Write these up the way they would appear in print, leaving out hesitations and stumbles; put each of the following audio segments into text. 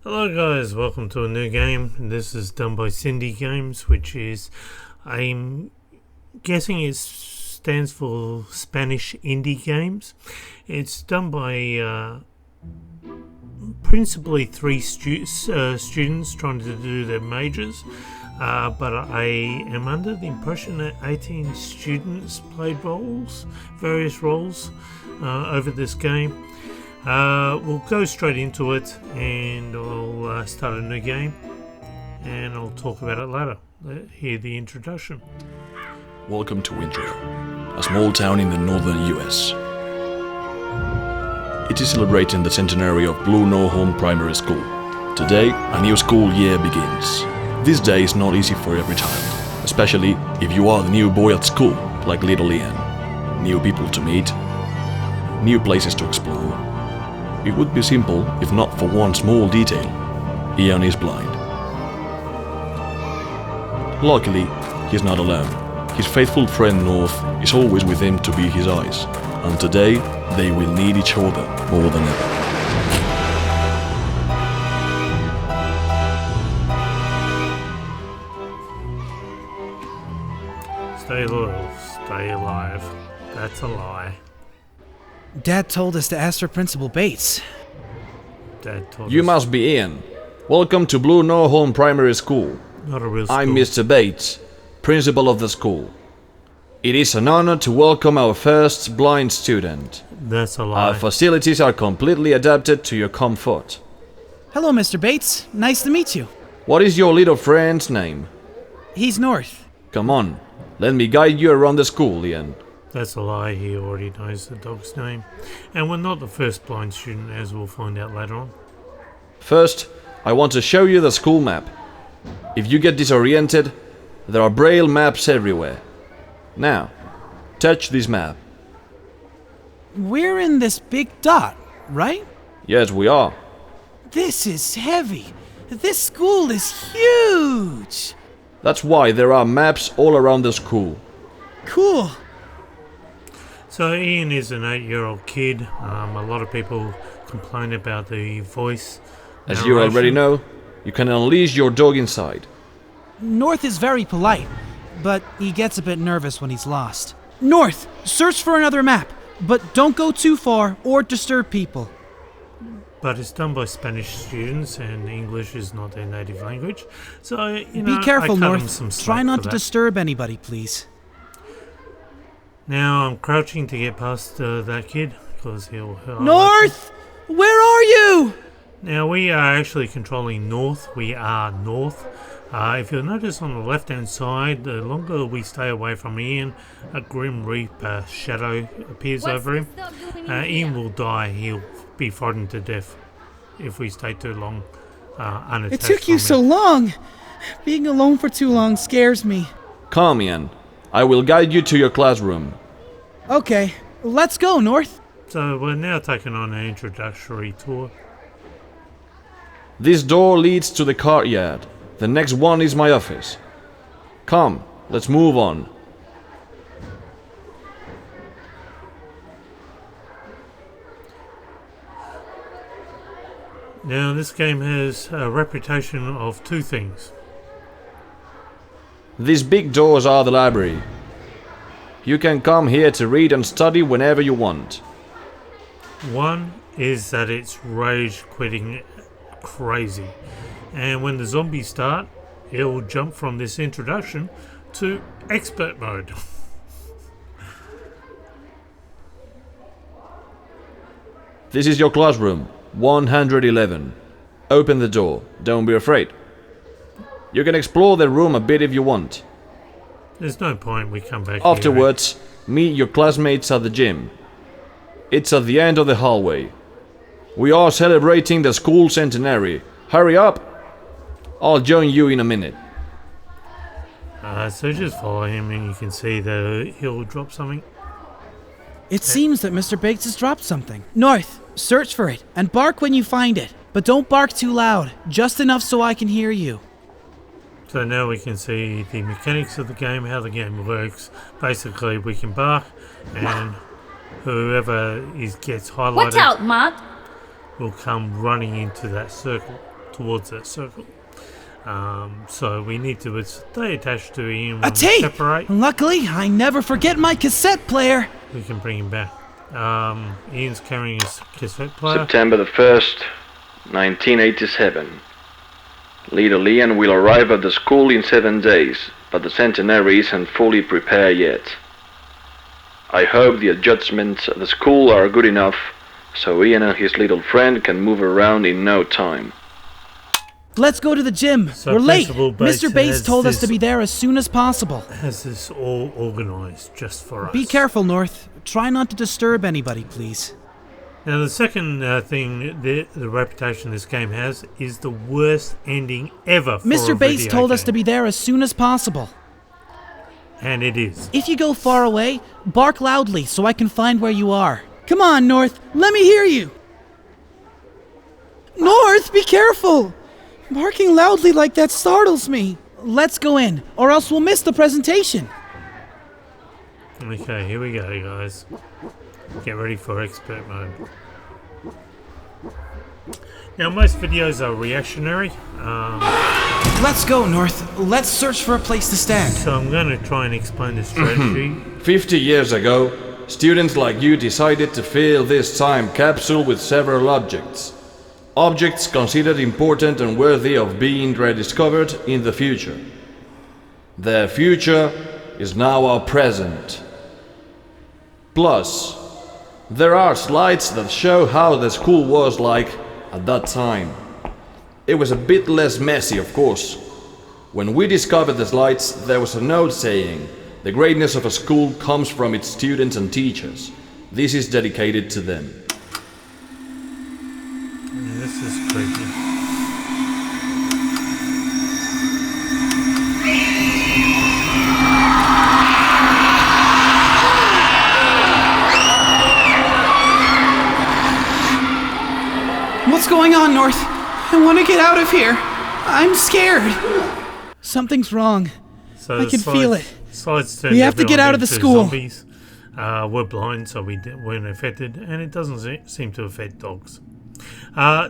Hello guys, welcome to a new game. This is done by Sindie Games, which is, I'm guessing it stands for Spanish Indie Games. It's done by principally three students trying to do their majors, but I am under the impression that 18 students played various roles over this game. We'll go straight into it and I'll start a new game and I'll talk about it later. Hear the introduction. Welcome to Wintreal, a small town in the northern US. It is celebrating the centenary of Blue No Home Primary School. Today, a new school year begins. This day is not easy for every child, especially if you are the new boy at school, like little Ian. New people to meet, new places to explore. It would be simple if not for one small detail. Ian is blind. Luckily, he's not alone. His faithful friend North is always with him to be his eyes, and today they will need each other more than ever. Stay loyal, stay alive. That's a lie. Dad told us to ask for Principal Bates. Dad told You us must be Ian. Welcome to Blue No Home Primary School. not a real school. I'm Mr. Bates, principal of the school. It is an honor to welcome our first blind student. That's a lie. Our facilities are completely adapted to your comfort. Hello, Mr. Bates. Nice to meet you. What is your little friend's name? He's North. Come on, let me guide you around the school, Ian. That's a lie. He already knows the dog's name. And we're not the first blind student, as we'll find out later on. First, I want to show you the school map. If you get disoriented, there are braille maps everywhere. Now, touch this map. We're in this big dot, right? Yes, we are. This is heavy. This school is huge. That's why there are maps all around the school. Cool. So Ian is an 8-year-old kid. A lot of people complain about the voice. As you already know, you can unleash your dog inside. North is very polite, but he gets a bit nervous when he's lost. North, search for another map, but don't go too far or disturb people. But it's done by Spanish students and English is not their native language. So, you know, Be careful, I cut them North. some slack Try for not to that. disturb anybody, please. Now I'm crouching to get past that kid because he'll North! Where are you? Now we are actually controlling north. We are north. If you'll notice on the left hand side, the longer we stay away from Ian, a Grim Reaper shadow appears over him. Ian will die. He'll be frightened to death if we stay too long unattached. It took you from so him. long. Being alone for too long scares me. Come, Ian. I will guide you to your classroom. Okay, let's go, North. So we're now taking on an introductory tour. This door leads to the courtyard. The next one is my office. Come, let's move on. Now this game has a reputation of two things. These big doors are the library. You can come here to read and study whenever you want. One is that it's rage quitting crazy, and when the zombies start, it'll jump from this introduction to expert mode. This is your classroom, 111. Open the door, don't be afraid. You can explore the room a bit if you want. There's no point, we come back Afterwards, meet your classmates at the gym. It's at the end of the hallway. We are celebrating the school centenary. Hurry up! I'll join you in a minute. So just follow him and you can see that he'll drop something. It seems that Mr. Bates has dropped something. North, search for it and bark when you find it. But don't bark too loud, just enough so I can hear you. So now we can see the mechanics of the game, how the game works. Basically, we can bark, and whoever gets highlighted Watch out, Matt! will come running into that circle towards that circle. So we need to stay attached to Ian. A When we tape! separate, Luckily, I never forget my cassette player. we can bring him back. Ian's carrying his cassette player. September the 1st, 1987. Leader Leon will arrive at the school in 7 days, but the centenary isn't fully prepared yet. I hope the adjustments at the school are good enough so Ian and his little friend can move around in no time. Let's go to the gym. So We're late. Principal Bates Mr. Bates has told us this- to be there as soon as possible. Has this all organised just for us? Be careful, North. Try not to disturb anybody, please. Now the second thing the reputation this game has is the worst ending ever for a Mr. Bates video told us game. to be there as soon as possible. And it is. If you go far away, bark loudly so I can find where you are. Come on, North. Let me hear you. North, be careful. Barking loudly like that startles me. Let's go in, or else we'll miss the presentation. Okay, here we go, guys. Get ready for expert mode. Now, most videos are reactionary, Let's go, North. Let's search for a place to stand. so I'm going to try and explain the strategy. 50 years ago, students like you decided to fill this time capsule with several objects. Objects considered important and worthy of being rediscovered in the future. Their future is now our present. Plus, there are slides that show how the school was like at that time. It was a bit less messy, of course. When we discovered the slides, there was a note saying, "The greatness of a school comes from its students and teachers. This is dedicated to them." This is creepy. What's going on, North? I want to get out of here. I'm scared. Something's wrong. So I the can feel it. Slides turned We have to get everyone out of the into school. Zombies. We're blind, so we weren't affected, and it doesn't seem to affect dogs.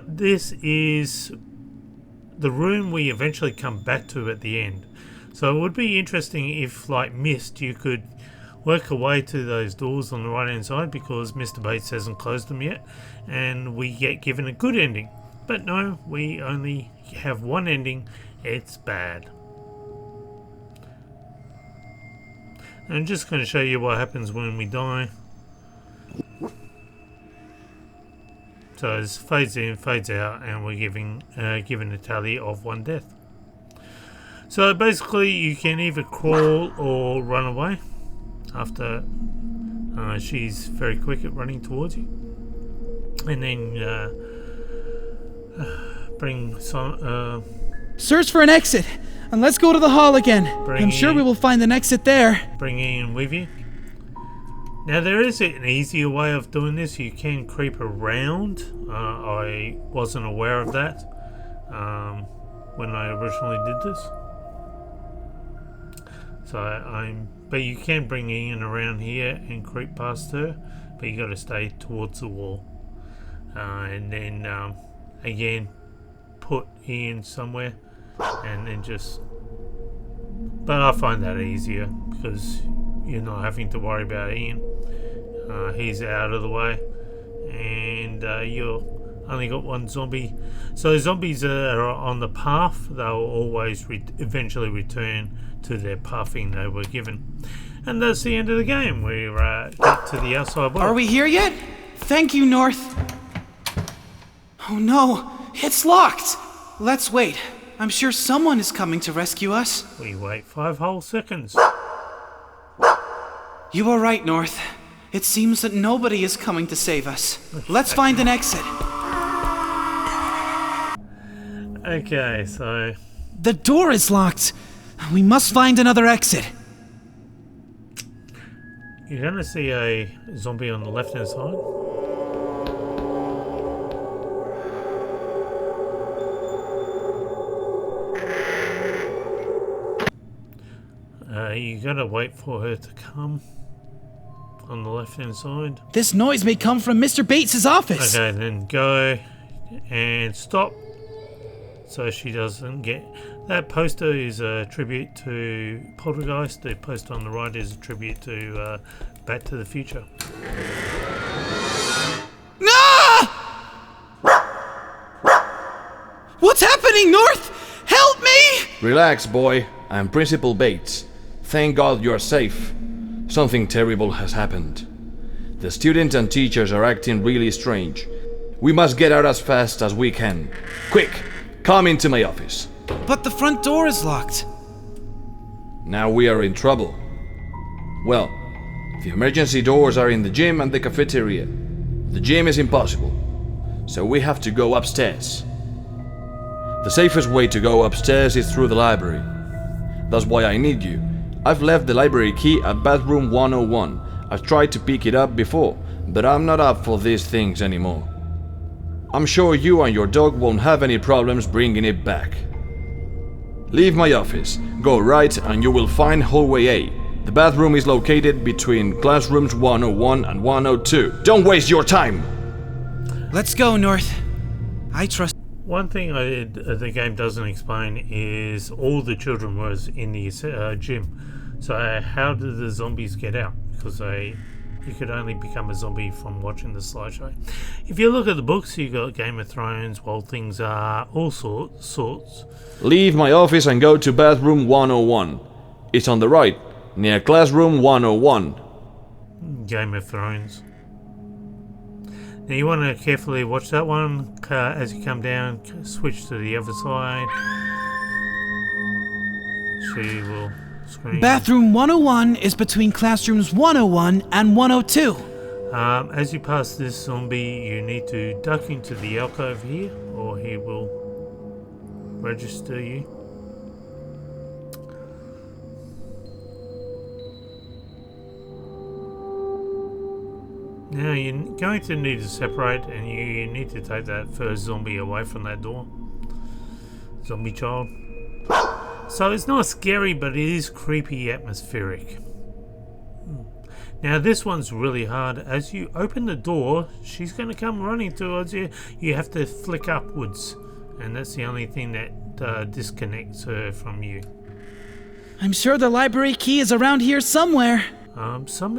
This is the room we eventually come back to at the end. So it would be interesting if, like Myst, you could work your way to those doors on the right hand side, because Mr. Bates hasn't closed them yet, and we get given a good ending. But no, we only have one ending. It's bad. I'm just going to show you what happens when we die. So it fades in, fades out, and we're given a tally of 1 death. So basically, you can either crawl or run away. After she's very quick at running towards you, and then bring some. Search for an exit, and let's go to the hall again. I'm sure we will find an exit there. Bring Ian with you. Now there is an easier way of doing this. You can creep around. I wasn't aware of that when I originally did this. So but you can bring Ian around here and creep past her, but you got to stay towards the wall, and then again put Ian somewhere, and then just. But I find that easier because you're not having to worry about Ian. He's out of the way, and you're only got one zombie. So zombies are on the path. They'll always eventually return to their pathing they were given. And that's the end of the game. We're get to the outside world. Are we here yet? Thank you, North. Oh no, it's locked. Let's wait. I'm sure someone is coming to rescue us. We wait 5 whole seconds. You are right, North. It seems that nobody is coming to save us. Let's find an exit. Okay, so The door is locked. We must find another exit. you're gonna see a zombie on the left hand side. You gotta wait for her to come on the left hand side. This noise may come from Mr. Bates's office. Okay, then go and stop. so she doesn't get... That poster is a tribute to Poltergeist. The poster on the right is a tribute to Back to the Future. Ah! What's happening, North? Help me! Relax, boy. I'm Principal Bates. Thank God you're safe. Something terrible has happened. The students and teachers are acting really strange. We must get out as fast as we can. Quick, come into my office. But the front door is locked. Now we are in trouble. Well, the emergency doors are in the gym and the cafeteria. The gym is impossible, so we have to go upstairs. The safest way to go upstairs is through the library. That's why I need you. I've left the library key at bathroom 101. I've tried to pick it up before, but I'm not up for these things anymore. I'm sure you and your dog won't have any problems bringing it back. Leave my office, go right, and you will find hallway A. The bathroom is located between classrooms 101 and 102. Don't waste your time! Let's go, North. I trust... One thing the game doesn't explain is all the children was in the gym. So how did the zombies get out? Because you could only become a zombie from watching the slideshow. If you look at the books, you got Game of Thrones, Wild Things Are, all sorts. Leave my office and go to bathroom 101. It's on the right, near classroom 101. Game of Thrones. Now you want to carefully watch that one as you come down. Switch to the other side. She will scream. Bathroom 101 is between classrooms 101 and 102. As you pass this zombie, you need to duck into the alcove here, or he will register you. Now you're going to need to separate, and you need to take that first zombie away from that door. Zombie child. So it's not scary, but it is creepy, atmospheric. Now this one's really hard. As you open the door, she's going to come running towards you. You have to flick upwards, and that's the only thing that disconnects her from you. I'm sure the library key is around here somewhere. Some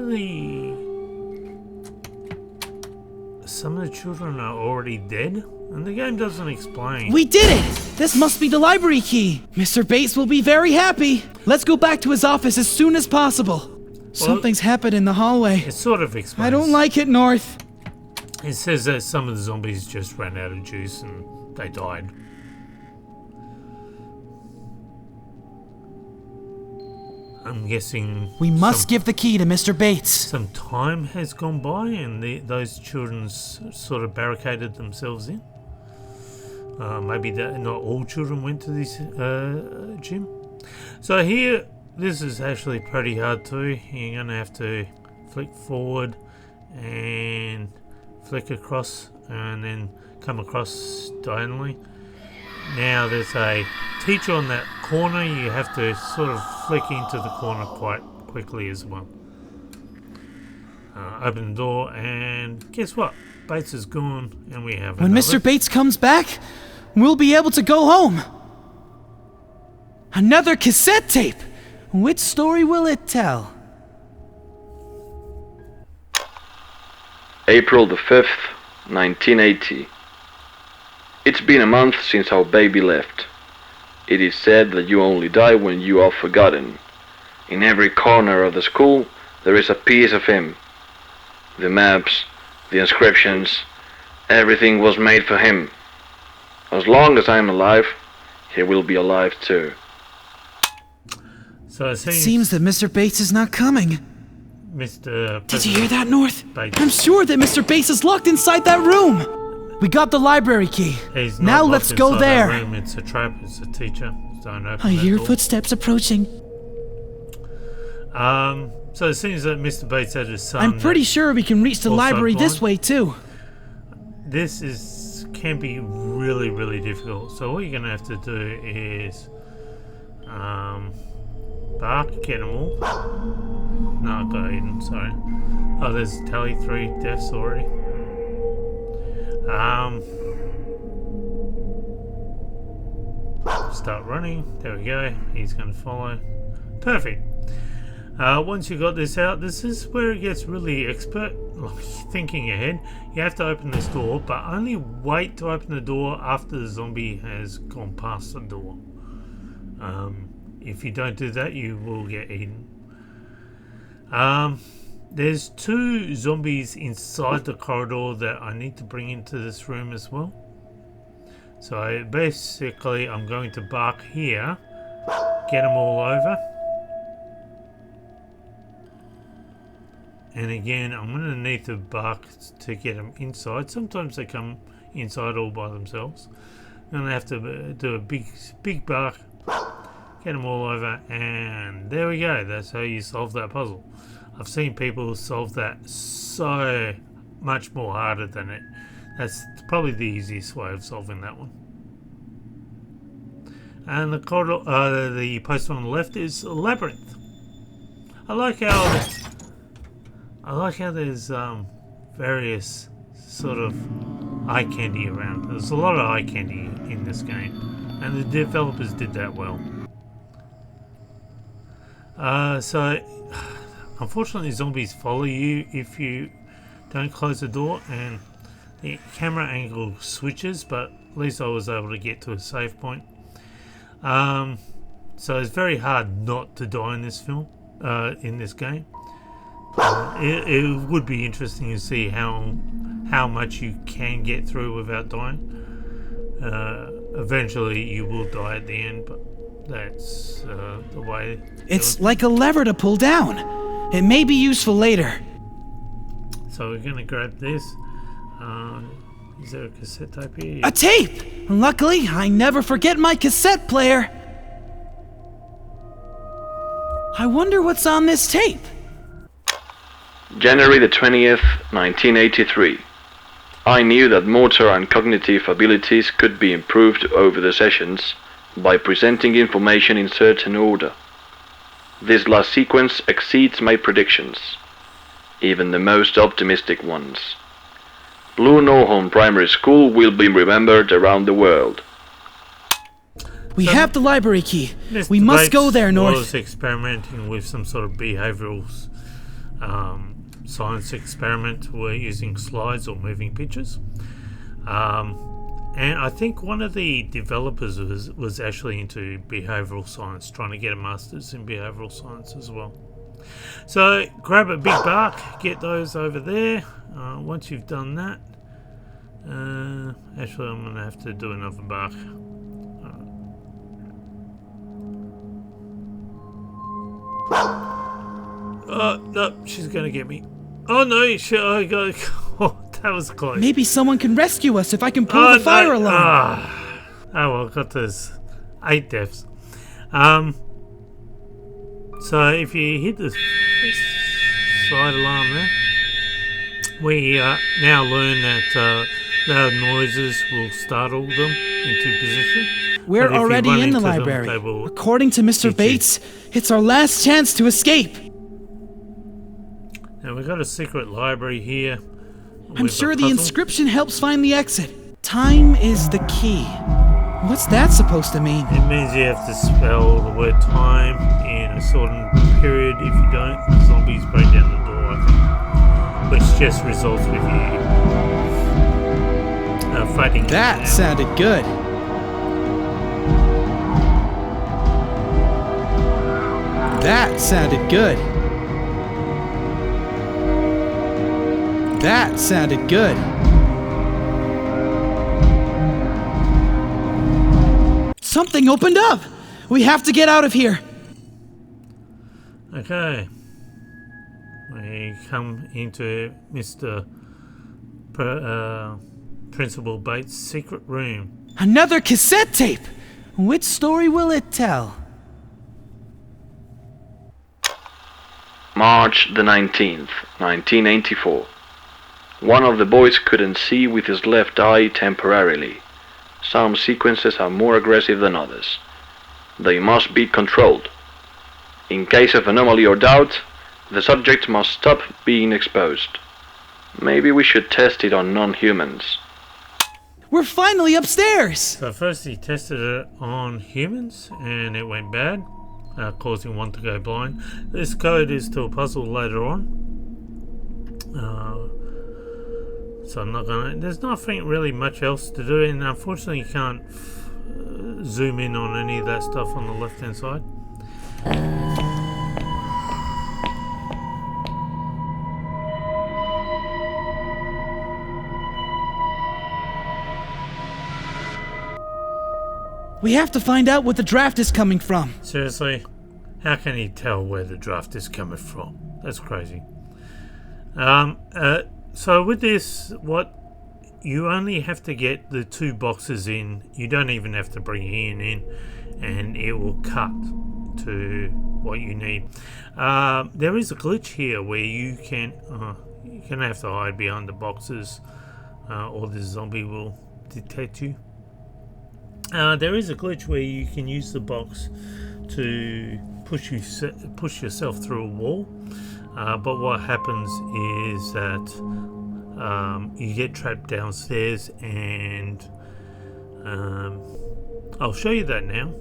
of the children are already dead, and the game doesn't explain. We did it! This must be the library key. Mr. Bates will be very happy. Let's go back to his office as soon as possible. Something's happened in the hallway. It sort of explains. I don't like it, North. It says that some of the zombies just ran out of juice and they died. I'm guessing we must give the key to Mr. Bates. Some time has gone by and those children sort of barricaded themselves in. Maybe not all children went to this gym. So here, this is actually pretty hard too. You're going to have to flick forward and flick across and then come across diagonally. Now there's a teacher on that corner. You have to sort of flick into the corner quite quickly as well. Open the door and guess what? Bates is gone and we have When Mr. Bates comes back, we'll be able to go home. Another cassette tape! Which story will it tell? April the 5th, 1980. It's been a month since our baby left. It is said that you only die when you are forgotten. In every corner of the school there is a piece of him. The maps, the inscriptions, everything was made for him. As long as I am alive, he will be alive too. So it seems that Mr. Bates is not coming. Did you hear that, North? Bates. I'm sure that Mr. Bates is locked inside that room. We got the library key. Now let's go there. Room. It's a trap. It's a teacher. Don't open I hear door. Footsteps approaching. So it seems that Mr. Bates had his son. I'm pretty sure we can reach the library this way too. This can be really, really difficult. So what you're going to have to do is bark, get them all. No, I got Eden, sorry. Oh, there's tally 3 deaths already. start running. There we go. He's going to follow. Perfect. Once you got this out, this is where it gets really expert. Thinking ahead, you have to open this door, but only wait to open the door after the zombie has gone past the door. If you don't do that, you will get eaten. There's 2 zombies inside the corridor that I need to bring into this room as well. So basically I'm going to bark here, get them all over. And again, I'm going to need to bark to get them inside. Sometimes they come inside all by themselves. I'm going to have to do a big bark, get them all over, and there we go. That's how you solve that puzzle. I've seen people solve that so much more harder than it. That's probably the easiest way of solving that one. And the corridor, the poster on the left is a labyrinth. I like how there's various sort of eye candy around. There's a lot of eye candy in this game, and the developers did that well. So unfortunately, zombies follow you if you don't close the door, and the camera angle switches, but at least I was able to get to a save point. So it's very hard not to die in this film, in this game. It would be interesting to see how much you can get through without dying. Eventually you will die at the end, but that's the way. It's like a lever to pull down. It may be useful later. So we're gonna grab this. Is there a cassette tape here? A tape! Luckily, I never forget my cassette player. I wonder what's on this tape. January the 20th, 1983. I knew that motor and cognitive abilities could be improved over the sessions by presenting information in certain order. This last sequence exceeds my predictions, even the most optimistic ones. Blue Norholm Primary School will be remembered around the world. We have the library key. Mr. We must Bates go there, North. was experimenting with some sort of behavioral science experiment. We're using slides or moving pictures. And I think one of the developers was actually into behavioral science, trying to get a master's in behavioral science as well. So grab a big bark, get those over there. Once you've done that, actually I'm going to have to do another bark. Oh, no, she's going to get me. Oh no, I got. Oh, that was close. Maybe someone can rescue us if I can pull the fire alarm. Oh well, got those 8 deaths. So if you hit the side alarm there, we now learn that loud noises will startle them into position. We're already in the library. According to Mr. Bates, it's our last chance to escape. Now we've got a secret library here. I'm sure the inscription helps find the exit. Time is the key. What's that supposed to mean? It means you have to spell the word time in a certain period. If you don't, the zombies break down the door, I think. Which just results with you fighting. That sounded good. That sounded good. That sounded good. Something opened up! We have to get out of here! Okay. We come into Mr. Principal Bates' secret room. Another cassette tape! Which story will it tell? March the 19th, 1984. One of the boys couldn't see with his left eye temporarily. Some sequences are more aggressive than others. They must be controlled. In case of anomaly or doubt, the subject must stop being exposed. Maybe we should test it on non-humans. We're finally upstairs! So first he tested it on humans and it went bad, causing one to go blind. This code is to a puzzle later on. So I'm not gonna. There's nothing really much else to do, and unfortunately you can't zoom in on any of that stuff on the left hand side. We have to find out what the draft is coming from. Seriously? How can he tell where the draft is coming from? That's crazy. So with this, what you only have to get the 2 boxes in. You don't even have to bring Ian in, and it will cut to what you need. There is a glitch here where you can you're gonna have to hide behind the boxes, or the zombie will detect you. There is a glitch where you can use the box to push yourself through a wall, but what happens is that you get trapped downstairs, and I'll show you that now.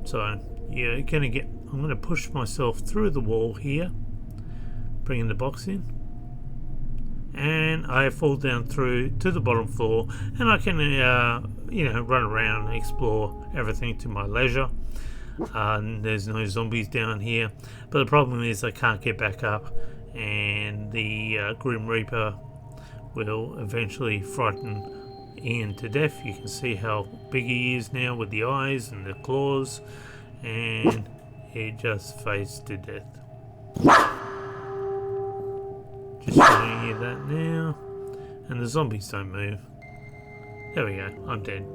So you're gonna get. I'm gonna push myself through the wall here, bringing the box in, and I fall down through to the bottom floor, and I can run around and explore everything to my leisure. There's no zombies down here, but the problem is I can't get back up, and the Grim Reaper will eventually frighten Ian to death. You can see how big he is now with the eyes and the claws, and he just fades to death. Just showing you that now, and the zombies don't move. There we go, I'm dead.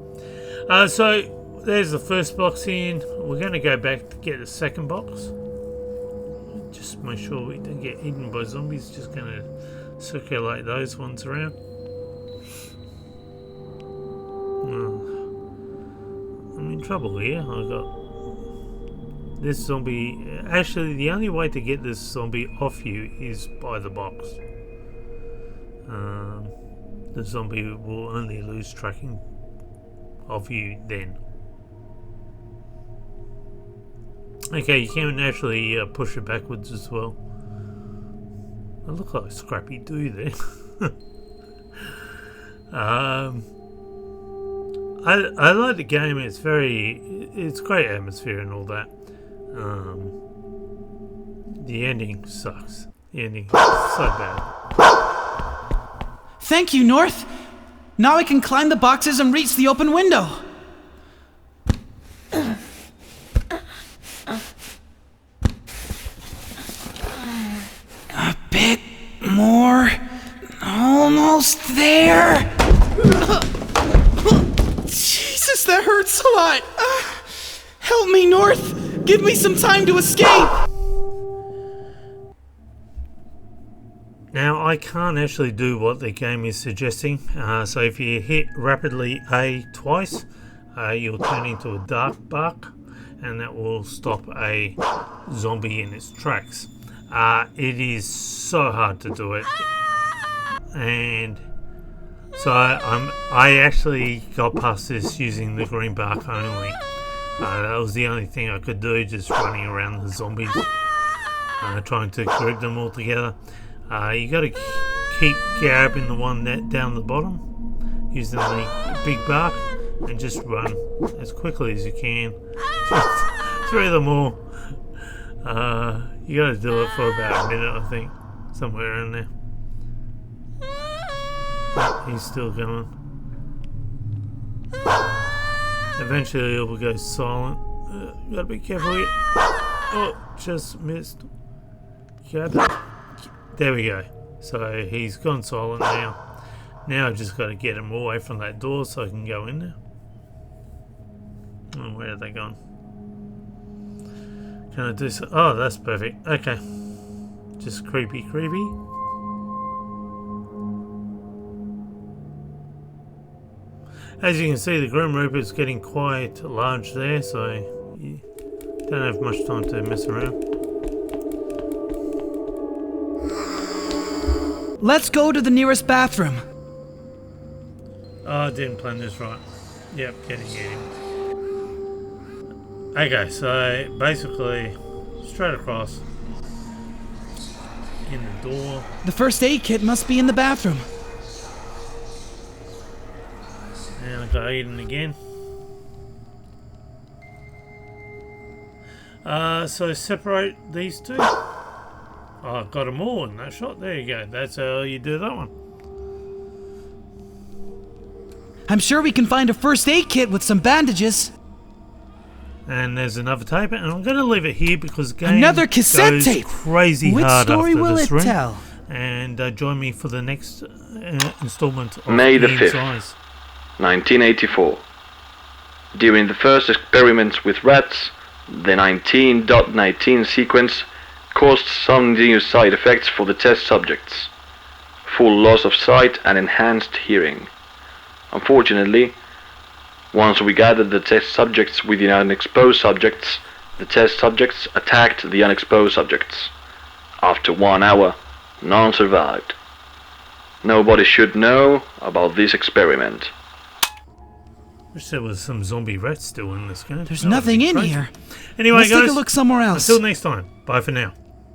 So there's the first box in. We're going to go back to get the second box. Just make sure we don't get eaten by zombies. Just going to circulate those ones around. I'm in trouble here. I've got this zombie. Actually, the only way to get this zombie off you is by the box. The zombie will only lose tracking of you then. Okay, you can actually push it backwards as well. I look like Scrappy Doo there. I like the game. It's great atmosphere and all that. The ending sucks. The ending is so bad. Thank you, North. Now I can climb the boxes and reach the open window. A bit more. Almost there. Jesus, that hurts a lot. Help me, North. Give me some time to escape. Now, I can't actually do what the game is suggesting. So if you hit rapidly A twice, you'll turn into a dark bark, and that will stop a zombie in its tracks. It is so hard to do it, and so I actually got past this using the green bark only. That was the only thing I could do, just running around the zombies, trying to group them all together. You got to keep grabbing the one that down the bottom, using the big bark, and just run as quickly as you can through them all. You got to do it for about a minute, I think, somewhere around there. But he's still going. Eventually, it will go silent. Got to be careful here. Oh, just missed. Grab it. There we go. So he's gone silent now. Now I've just got to get him away from that door so I can go in there. Oh, where are they gone? Can I do so? Oh, that's perfect. Okay. Just creepy. As you can see, the Grim Reaper is getting quite large there, so you don't have much time to mess around. Let's go to the nearest bathroom. Oh, I didn't plan this right. Yep, get him. Okay, so basically, straight across. In the door. The first aid kit must be in the bathroom. And I got Aiden again. So separate these two. Oh, I got them all in that shot. There you go. That's how you do that one. I'm sure we can find a first aid kit with some bandages. And there's another tape, and I'm going to leave it here because the game Another cassette goes tape. crazy Which hard story after will this it ring. tell? And join me for the next installment of May the Ian's 5th. Eyes. 1984. During the first experiments with rats, the 19.19 sequence caused some new side effects for the test subjects. Full loss of sight and enhanced hearing. Unfortunately, once we gathered the test subjects with the unexposed subjects, the test subjects attacked the unexposed subjects. After 1 hour, none survived. Nobody should know about this experiment. Wish there was some zombie rats still in this game. There's That would nothing be in crazy. here. Anyway, Let's guys, take a look somewhere else. until next time. Bye for now.